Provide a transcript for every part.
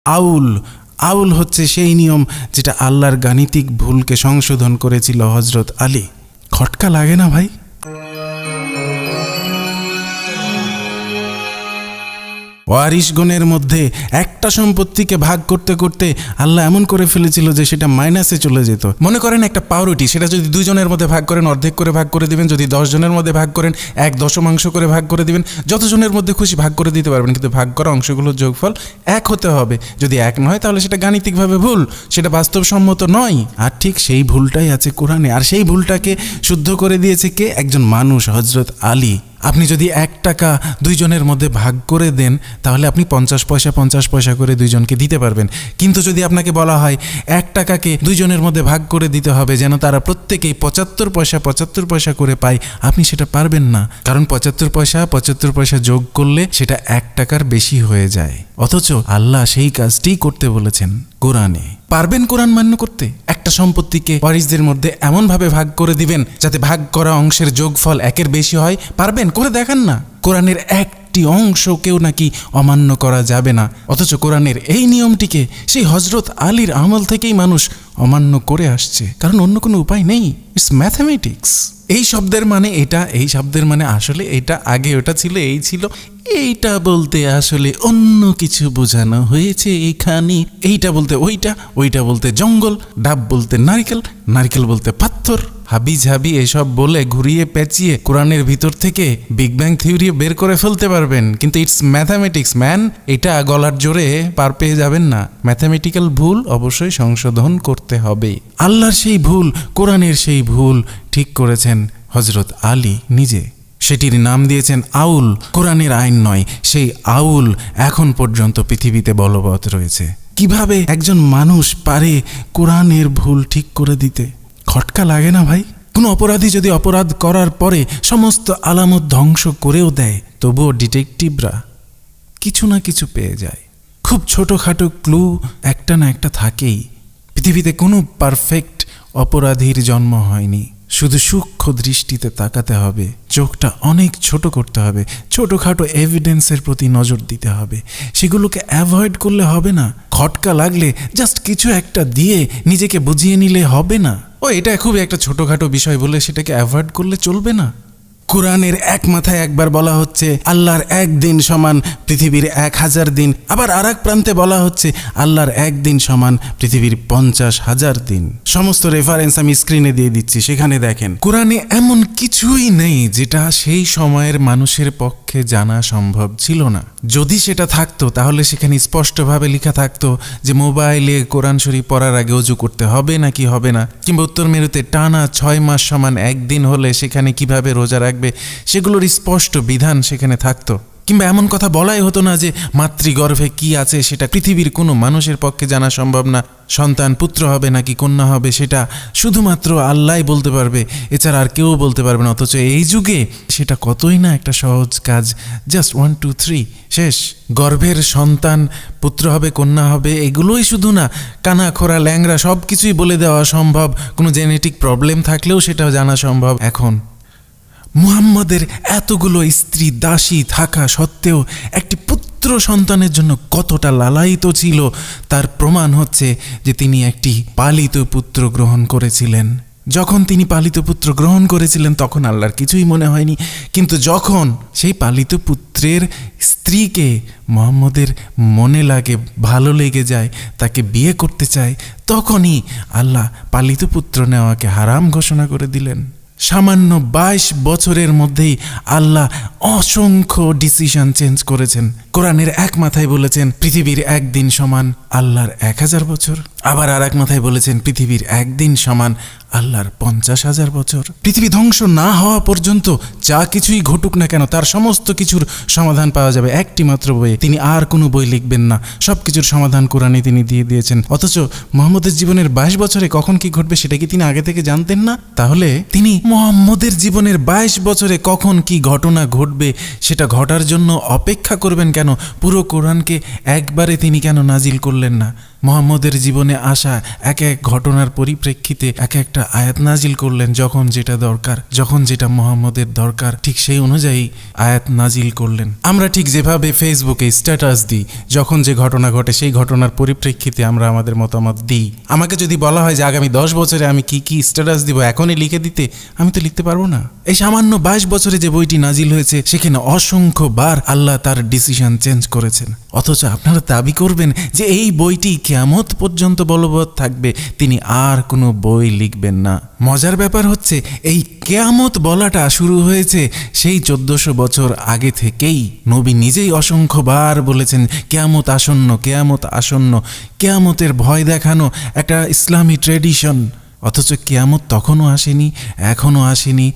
আউল আউল হচ্ছে সেই নিয়ম যেটা আল্লাহর গাণিতিক ভুলকে সংশোধন করেছিল হযরত আলী। খটকা লাগে না ভাই? ওয়ারিশগণের মধ্যে একটা সম্পত্তিকে ভাগ করতে করতে আল্লাহ এমন করে ফেলেছিল যে সেটা মাইনাসে চলে যেত। মনে করেন একটা পাউরুটি, সেটা যদি 2 জনের মধ্যে ভাগ করেন অর্ধেক করে ভাগ করে দিবেন, যদি 10 জনের মধ্যে ভাগ করেন 1/10 করে ভাগ করে দিবেন, যত জনের মধ্যে খুশি ভাগ করে দিতে পারবেন, কিন্তু ভাগ করা অংশগুলোর যোগফল 1 হতে হবে। যদি 1 নয় তাহলে সেটা গাণিতিকভাবে ভুল, সেটা বাস্তবসম্মত নয়। আর ঠিক সেই ভুলটাই আছে কোরআনে, আর সেই ভুলটাকে শুদ্ধ করে দিয়েছে কে? একজন মানুষ, হযরত আলী। আপনি যদি 1 টাকা 2 জনের মধ্যে ভাগ করে দেন তাহলে আপনি 50 পয়সা করে 2 জনকে দিতে পারবেন। কিন্তু যদি আপনাকে বলা হয় 1 টাকাকে 2 জনের মধ্যে ভাগ করে দিতে হবে যেন তারা প্রত্যেকেই 75 পয়সা করে পায়, আপনি সেটা পারবেন না, কারণ 75 পয়সা যোগ করলে সেটা 1 টাকার বেশি হয়ে যায়। অথচ আল্লাহ সেই কাজটি করতে বলেছেন কোরআনে। পারবেন কোরআন মান্য করতে? একটা সম্পত্তিকে ওয়ারিসদের মধ্যে এমনভাবে ভাগ করে দিবেন যাতে ভাগ করা অংশের যোগফল 1-এর বেশি হয়? পারবেন? করে দেখান না। কোরআনের একটি অংশকেও নাকি অমান্য করা যাবে না, অথচ কোরআনের এই নিয়মটিকে সেই হযরত আলীর আমল থেকেই মানুষ অমান্য করে আসছে, কারণ অন্য কোনো উপায় নেই। It's mathematics. এই শব্দের মানে এটা, এই শব্দের মানে আসলে এটা, আগে ওটা ছিল, এই ছিল, এইটা বলতে আসলে অন্য কিছু বোঝানো হয়েছে এখানে। এইটা বলতে ওইটা, ওইটা বলতে জঙ্গল, ডাব বলতে নারকেল, নারকেল বলতে পাথর। হাবি ঝাবি এসব বলে ঘুরিয়ে পেঁচিয়ে কোরআনের ভিতর থেকে বিগ ব্যাং থিওরি বের করে ফেলতে পারবেন, কিন্তু ইটস ম্যাথামেটিক্স ম্যান। এটা গলার জোরে পার পেয়ে যাবেন না। ম্যাথামেটিক্যাল ভুল অবশ্যই সংশোধন করতে হবে। আল্লাহর সেই ভুল, কোরআনের সেই ভুল ঠিক করেছেন হযরত আলী নিজে। সেটির নাম দিয়েছেন আউল। কোরআনের আইন নয়, সেই আউল এখন পর্যন্ত পৃথিবীতে বলবৎ রয়েছে। কিভাবে একজন মানুষ পারে কোরআনের ভুল ঠিক করে দিতে? খটকা লাগে না ভাই? কোনো অপরাধী যদি অপরাধ করার পরে সমস্ত আলামত ধ্বংস করেও দেয়, তবুও ডিটেকটিভরা কিছু না কিছু পেয়ে যায়। খুব ছোটোখাটো ক্লু একটা না একটা থাকেই। পৃথিবীতে কোনো পারফেক্ট অপরাধীর জন্ম হয়নি। শুধু সূক্ষ্ম দৃষ্টিতে তাকাতে হবে, চোখটা অনেক ছোট করতে হবে, ছোটোখাটো এভিডেন্সের প্রতি নজর দিতে হবে। সেগুলোকে অ্যাভয়েড করলে হবে না। খটকা লাগলে জাস্ট কিছু একটা দিয়ে নিজেকে বুঝিয়ে নিলে হবে না। এটা খুবই একটা ছোটোখাটো বিষয় বলে সেটাকে অ্যাভয়েড করলে চলবে না। কোরআনের এক মাথায় একবার বলা হচ্ছে আল্লাহর 1 দিন সমান পৃথিবীর 1000 দিন, আবার আর এক প্রান্তে বলা হচ্ছে আল্লাহর 1 দিন সমান পৃথিবীর 50,000 দিন। সমস্ত রেফারেন্স আমি স্ক্রিনে দিয়ে দিচ্ছি, সেখানে দেখেন। কোরআনে এমন কিছুই নেই যেটা সেই সময়ের মানুষের পক্ষে জানা সম্ভব ছিল না। যদি সেটা থাকতো তাহলে সেখানে স্পষ্টভাবে লেখা থাকতো যে মোবাইলে কোরআন শরীফ পড়ার আগে ওযু করতে হবে নাকি হবে না, কিংবা উত্তর মেরুতে টানা 6 মাস সমান 1 দিন হলে সেখানে কিভাবে রোজা রাখবে, সেগুলোর স্পষ্ট বিধান সেখানে থাকতো। কিংবা এমন কথা বলাই হতো না যে মাতৃগর্ভে কি আছে সেটা পৃথিবীর কোনো মানুষের পক্ষে জানা সম্ভব না। সন্তান পুত্র হবে নাকি কন্যা হবে সেটা শুধুমাত্র আল্লাহই বলতে পারবে, এছাড়া আর কেউ বলতে পারবে না। অথচ এই যুগে সেটা কতই না একটা সহজ কাজ। জাস্ট 1 2 3 শেষ। গর্ভের সন্তান পুত্র হবে কন্যা হবে এগুলোই শুধু না, কানা খোরা ল্যাংরা সব কিছুই বলে দেওয়া সম্ভব। কোনো জেনেটিক প্রবলেম থাকলেও সেটাও জানা সম্ভব। এখন মুহাম্মদের এতগুলো স্ত্রী দাসী থাকা সত্ত্বেও একটি পুত্র সন্তানের জন্য কতটা লালায়িত ছিল তার প্রমাণ হচ্ছে যে তিনি একটি পালিত পুত্র গ্রহণ করেছিলেন। যখন তিনি পালিত পুত্র গ্রহণ করেছিলেন তখন আল্লাহর কিছুই মনে হয়নি, কিন্তু যখন সেই পালিত পুত্রের স্ত্রীকে মুহাম্মদের মনে লাগে, ভালো লেগে যায়, তাকে বিয়ে করতে চায়, তখনই আল্লাহ পালিত পুত্র নেওয়াকে হারাম ঘোষণা করে দিলেন। সামান্য 22 বছরের মধ্যেই আল্লাহ অসংখ্য ডিসিশন চেঞ্জ করেছেন। কোরআনের এক মাথায় বলেছেন পৃথিবীর 1 দিন সমান আল্লাহর 1000 বছর, আবার আর এক মাথায় বলেছেন পৃথিবীর 1 দিন সমান আল্লাহর 50,000 বছর। পৃথিবী ধ্বংস না হওয়া পর্যন্ত যা কিছুই ঘটুক না কেন তার সমস্ত কিছুর সমাধান পাওয়া যাবে একটি মাত্র বইয়ে। তিনি আর কোনো বই লিখবেন না, সব কিছুর সমাধান কোরআনে তিনি দিয়ে দিয়েছেন। অথচ মুহাম্মদের জীবনের 22 বছরে কখন কি ঘটবে সেটা কি তিনি আগে থেকে জানতেন না? তাহলে তিনি মুহাম্মদের জীবনের 22 বছরে কখন কি ঘটনা ঘটবে সেটা ঘটার জন্য অপেক্ষা করবেন কেন? পুরো কোরআনকে একবারে তিনি কেন নাজিল করলেন না? মুহাম্মদের জীবনে আসা এক এক ঘটনার পরিপ্রেক্ষিতে এক একটা আয়াত নাজিল করলেন, যখন যেটা দরকার, যখন যেটা মুহাম্মদের দরকার ঠিক সেই অনুযায়ী আয়াত নাজিল করলেন। আমরা ঠিক যেভাবে ফেসবুকে স্ট্যাটাস দিই, যখন যে ঘটনা ঘটে সেই ঘটনার পরিপ্রেক্ষিতে আমরা আমাদের মতামত দিই। আমাকে যদি বলা হয় যে আগামী 10 বছরে আমি কি কি স্ট্যাটাস দিব এখনই লিখে দিতে, আমি তো লিখতে পারবো না। এই সামান্য 22 বছরে যে বইটি নাজিল হয়েছে সেখানে অসংখ্যবার আল্লাহ তার ডিসিশন চেঞ্জ করেছেন, অথচ আপনারা দাবি করবেন যে এই বইটি কিয়ামত পর্যন্ত বলবৎ থাকবে, তিনি আর কোনো বই লিখবেন না। মজার ব্যাপার হচ্ছে এই কিয়ামত বলাটা শুরু হয়েছে সেই 1400 বছর আগে থেকেই। নবী নিজেই অসংখ্যবার বলেছেন কিয়ামত আসন্ন, কিয়ামত আসন্ন। কিয়ামতের ভয় দেখানো একটা ইসলামী ট্রেডিশন, অথচ কিয়ামত তখনও আসেনি, এখনও আসেনি।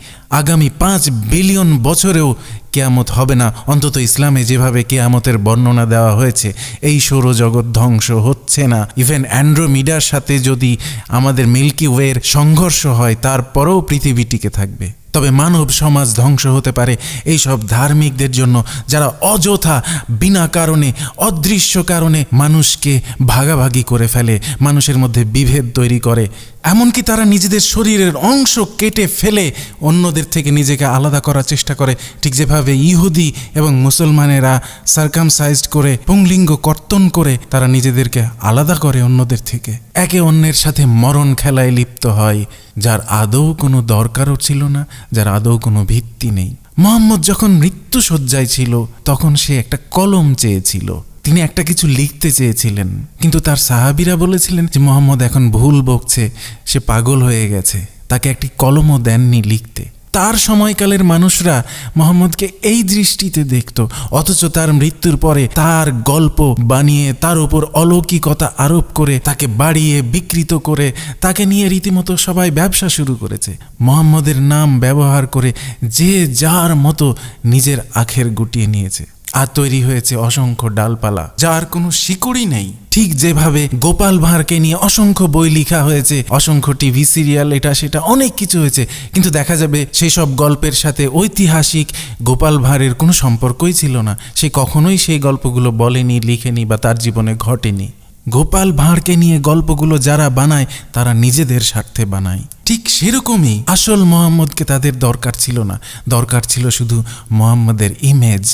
আগামী 5 বিলিয়ন বছরেও কিয়ামত হবে না, অন্তত ইসলামে যেভাবে কিয়ামতের বর্ণনা দেওয়া হয়েছে। এই সৌরজগৎ ধ্বংস হচ্ছে না। ইভেন অ্যান্ড্রোমিডার সাথে যদি আমাদের মিল্কি ওয়ের সংঘর্ষ হয় তারপরেও পৃথিবী টিকে থাকবে। তবে মানব সমাজ ধ্বংস হতে পারে এই সব ধার্মিকদের জন্য, যারা অযথা বিনা কারণে, অদৃশ্য কারণে মানুষকে ভাগাভাগি করে ফেলে, মানুষের মধ্যে বিভেদ তৈরি করে। এমনকি তারা নিজেদের শরীরের অংশ কেটে ফেলে অন্যদের থেকে নিজেকে আলাদা করার চেষ্টা করে, ঠিক যেভাবে ইহুদি এবং মুসলমানেরা সার্কামসাইজড করে, পুংলিঙ্গ কর্তন করে তারা নিজেদেরকে আলাদা করে অন্যদের থেকে। একে অন্যের সাথে মরণ খেলায় লিপ্ত হয়, যার আদৌ কোনো দরকারও ছিল না, যার আদৌ কোনো ভিত্তি নেই। মুহাম্মদ যখন মৃত্যুশয্যায় ছিল তখন সে একটা কলম চেয়েছিল, তিনি একটা কিছু লিখতে চেয়েছিলেন, কিন্তু তার সাহাবীরা বলেছিলেন যে মুহাম্মদ এখন ভুল বকছে, সে পাগল হয়ে গেছে, তাকে একটি কলমও দেননি লিখতে। তার সময়কালের মানুষরা মুহাম্মদকে এই দৃষ্টিতে দেখত, অথচ তার মৃত্যুর পরে তার গল্প বানিয়ে তার উপর অলৌকিকতা আরোপ করে তাকে বাড়িয়ে বিকৃত করে তাকে নিয়ে রীতিমতো সবাই ব্যবসা শুরু করেছে। মুহাম্মদের নাম ব্যবহার করে যে যার মতো নিজের আখের গুটিয়ে নিয়েছে, আর তৈরি হয়েছে অসংখ্য ডালপালা যার কোনো শিকড়ই নেই। ঠিক যেভাবে গোপাল ভাঁড়কে নিয়ে অসংখ্য বই লেখা হয়েছে, অসংখ্য টিভি সিরিয়াল, এটা সেটা অনেক কিছু হয়েছে, কিন্তু দেখা যাবে সেই সব গল্পের সাথে ঐতিহাসিক গোপাল ভাঁড়ের কোনো সম্পর্কই ছিল না। সে কখনোই সেই গল্পগুলো বলেনি, লিখেনি বা তার জীবনে ঘটেনি। গোপাল ভাঁড়কে নিয়ে গল্পগুলো যারা বানায় তারা নিজেদের স্বার্থে বানায়। ঠিক সেরকমই আসল মুহাম্মদকে তাদের দরকার ছিল না, দরকার ছিল শুধু মুহাম্মদের ইমেজ।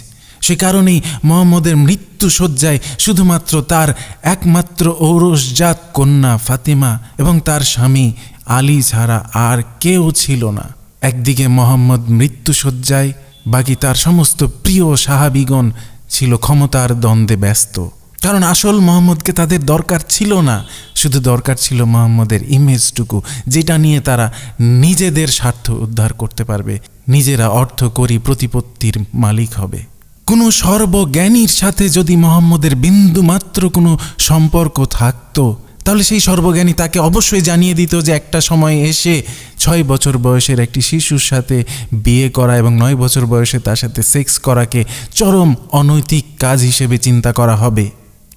সে কারণেই মুহাম্মদের মৃত্যুশয্যায় শুধুমাত্র তার একমাত্র ঔরসজাত কন্যা ফাতিমা এবং তার স্বামী আলী ছাড়া আর কেউ ছিল না। একদিকে মুহাম্মদ মৃত্যুশয্যায়, বাকি তার সমস্ত প্রিয় সাহাবীগণ ছিল ক্ষমতার দ্বন্দ্বে ব্যস্ত। কারণ আসল মুহাম্মদকে তাদের দরকার ছিল না, শুধু দরকার ছিল মুহাম্মদের ইমেজটুকু, যেটা নিয়ে তারা নিজেদের স্বার্থ উদ্ধার করতে পারবে, নিজেরা অর্থকরী প্রতিপত্তির মালিক হবে। কোনো সর্বজ্ঞানীর সাথে যদি মুহাম্মদের বিন্দুমাত্র কোনো সম্পর্ক থাকতো, তাহলে সেই সর্বজ্ঞানী তাকে অবশ্যই জানিয়ে দিত যে একটা সময় এসে 6 বছর বয়সের একটি শিশুর সাথে বিয়ে করা এবং 9 বছর বয়সে তার সাথে সেক্স করাকে চরম অনৈতিক কাজ হিসেবে চিন্তা করা হবে।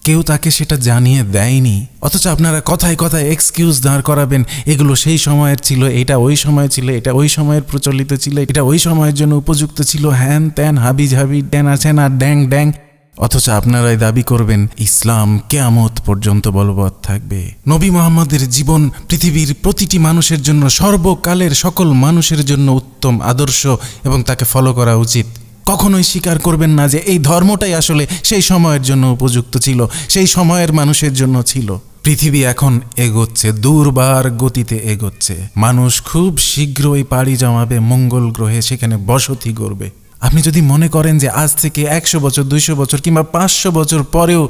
কেউ তাকে সেটা জানিয়ে দেয়নি, অথচ আপনারা কথায় কথায় এক্সকিউজ দাঁড় করাবেন, এগুলো সেই সময়ের ছিল, এটা ওই সময় ছিল, এটা ওই সময়ের প্রচলিত ছিল, এটা ওই সময়ের জন্য উপযুক্ত ছিল, হ্যান ত্যান হাবি ঝাবি ড্যান আছেন আর ড্যাং ড্যাং। অথচ আপনারাই দাবি করবেন ইসলাম কিয়ামত পর্যন্ত বলবৎ থাকবে। নবী মুহাম্মদের জীবন পৃথিবীর প্রতিটি মানুষের জন্য, সর্বকালের সকল মানুষের জন্য উত্তম আদর্শ এবং তাকে ফলো করা উচিত। কখনোই স্বীকার করবেন না যে এই ধর্মটাই আসলে সেই সময়ের জন্য উপযুক্ত ছিল, সেই সময়ের মানুষের জন্য ছিল। পৃথিবী এখন এগোচ্ছে, দুর্বার গতিতে এগোচ্ছে। মানুষ খুব শীঘ্রই পাড়ি জমাবে মঙ্গল গ্রহে, সেখানে বসতি করবে। আপনি যদি মনে করেন যে আজ থেকে 100 বছর, 200 বছর কিংবা 500 বছর পরেও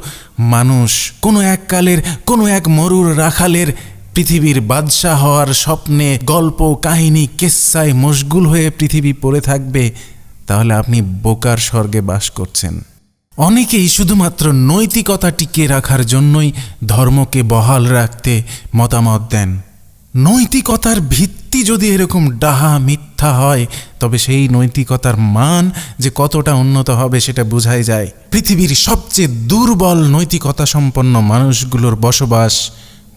মানুষ কোনো এক কালের কোনো এক মরুর রাখালের পৃথিবীর বাদশাহ হওয়ার স্বপ্নে, গল্প কাহিনী কেচ্ছায় মশগুল হয়ে পৃথিবী পড়ে থাকবে, তাহলে আপনি বোকার স্বর্গে বাস করছেন। অনেকেই শুধুমাত্র নৈতিকতা টিকিয়ে রাখার জন্যই ধর্মকে বহাল রাখতে মতামত দেন। নৈতিকতার ভিত্তি যদি এরকম ডাহা মিথ্যা হয়, তবে সেই নৈতিকতার মান যে কতটা উন্নত হবে সেটা বোঝাই যায়। পৃথিবীর সবচেয়ে দুর্বল নৈতিকতা সম্পন্ন মানুষগুলোর বসবাস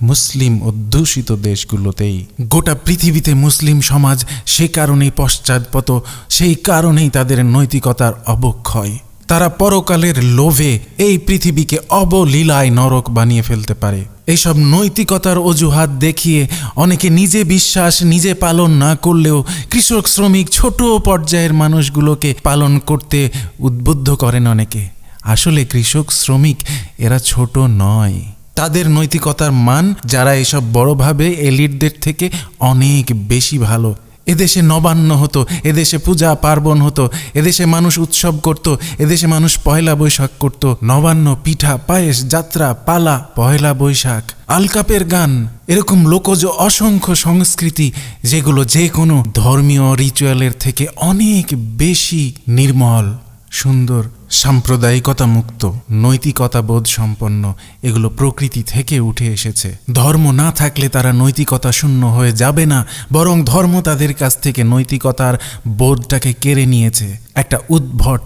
মুসলিম অধ্যুষিত দেশগুলোতেই। গোটা পৃথিবীতে মুসলিম সমাজ সে কারণেই পশ্চাৎপদ, সেই কারণেই তাদের নৈতিকতার অবক্ষয়। তারা পরকালের লোভে এই পৃথিবীকে অবলীলায় নরক বানিয়ে ফেলতে পারে। এইসব নৈতিকতার অজুহাত দেখিয়ে অনেকে নিজে বিশ্বাস নিজে পালন না করলেও কৃষক শ্রমিক ছোট পর্যায়ের মানুষগুলোকে পালন করতে উদ্বুদ্ধ করেন অনেকে। আসলে কৃষক শ্রমিক এরা ছোট নয়, তাদের নৈতিকতার মান যারা এসব বড়ভাবে এলিটদের থেকে অনেক বেশি ভালো। এদেশে নবান্ন হতো, এদেশে পূজা পার্বণ হতো, এদেশে মানুষ উৎসব করত, এদেশে মানুষ পয়লা বৈশাখ করত। নবান্ন, পিঠা, পায়েস, যাত্রা, পালা, পয়লা বৈশাখ, আলকাপের গান, এরকম লোকজ অসংখ্য সংস্কৃতি যেগুলো যে কোনো ধর্মীয় রিচুয়ালের থেকে অনেক বেশি নির্মল, সুন্দর, সাম্প্রদায়িকতা মুক্ত, নৈতিকতা বোধ সম্পন্ন। এগুলো প্রকৃতি থেকে উঠে এসেছে। ধর্ম না থাকলে তারা নৈতিকতা শূন্য হয়ে যাবে না, বরং ধর্ম তাদের কাছ থেকে নৈতিকতার বোধটাকে কেড়ে নিয়েছে। একটা উদ্ভট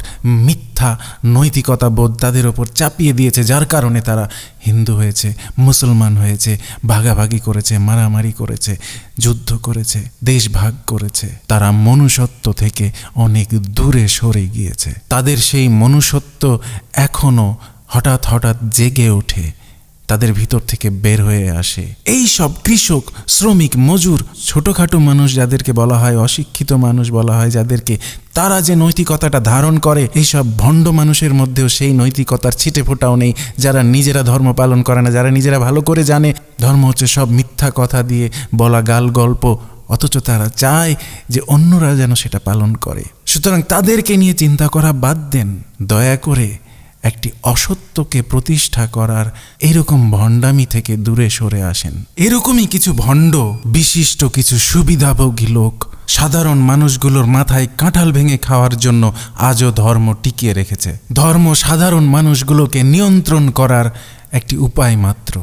মিথ্যা নৈতিকতা বোধ তাদের ওপর চাপিয়ে দিয়েছে, যার কারণে তারা হিন্দু হয়েছে, মুসলমান হয়েছে, ভাগাভাগি করেছে, মারামারি করেছে, যুদ্ধ করেছে, দেশ ভাগ করেছে। তারা মনুষ্যত্ব থেকে অনেক দূরে সরে গিয়েছে। তাদের সেই মনুষ্যত্ব এখনো হঠাৎ হঠাৎ জেগে ওঠে, তাদের ভিতর থেকে বের হয়ে আসে। এই সব কৃষক, শ্রমিক, মজুর, ছোটখাটো মানুষ যাদেরকে বলা হয়, অশিক্ষিত মানুষ বলা হয় যাদেরকে, তারা যে নৈতিকতাটা ধারণ করে, এইসব ভণ্ড মানুষের মধ্যেও সেই নৈতিকতার ছিটে ফোটাও নেই। যারা নিজেরা ধর্ম পালন করে না, যারা নিজেরা ভালো করে জানে ধর্ম হচ্ছে সব মিথ্যা কথা দিয়ে বলা গাল গল্প, অথচ তারা চায় যে অন্যরা যেন সেটা পালন করে। সুতরাং তাদেরকে নিয়ে চিন্তা করা বাদ দেন। দয়া করে একটি অসত্যকে প্রতিষ্ঠা করার এরকম ভণ্ডামি থেকে দূরে সরে আসেন। এরকমই কিছু ভণ্ড, বিশিষ্ট কিছু সুবিধাভোগী লোক সাধারণ মানুষগুলোর মাথায় কাঁঠাল ভেঙে খাওয়ার জন্য আজও ধর্ম টিকিয়ে রেখেছে। ধর্ম সাধারণ মানুষগুলোকে নিয়ন্ত্রণ করার একটি উপায় মাত্র।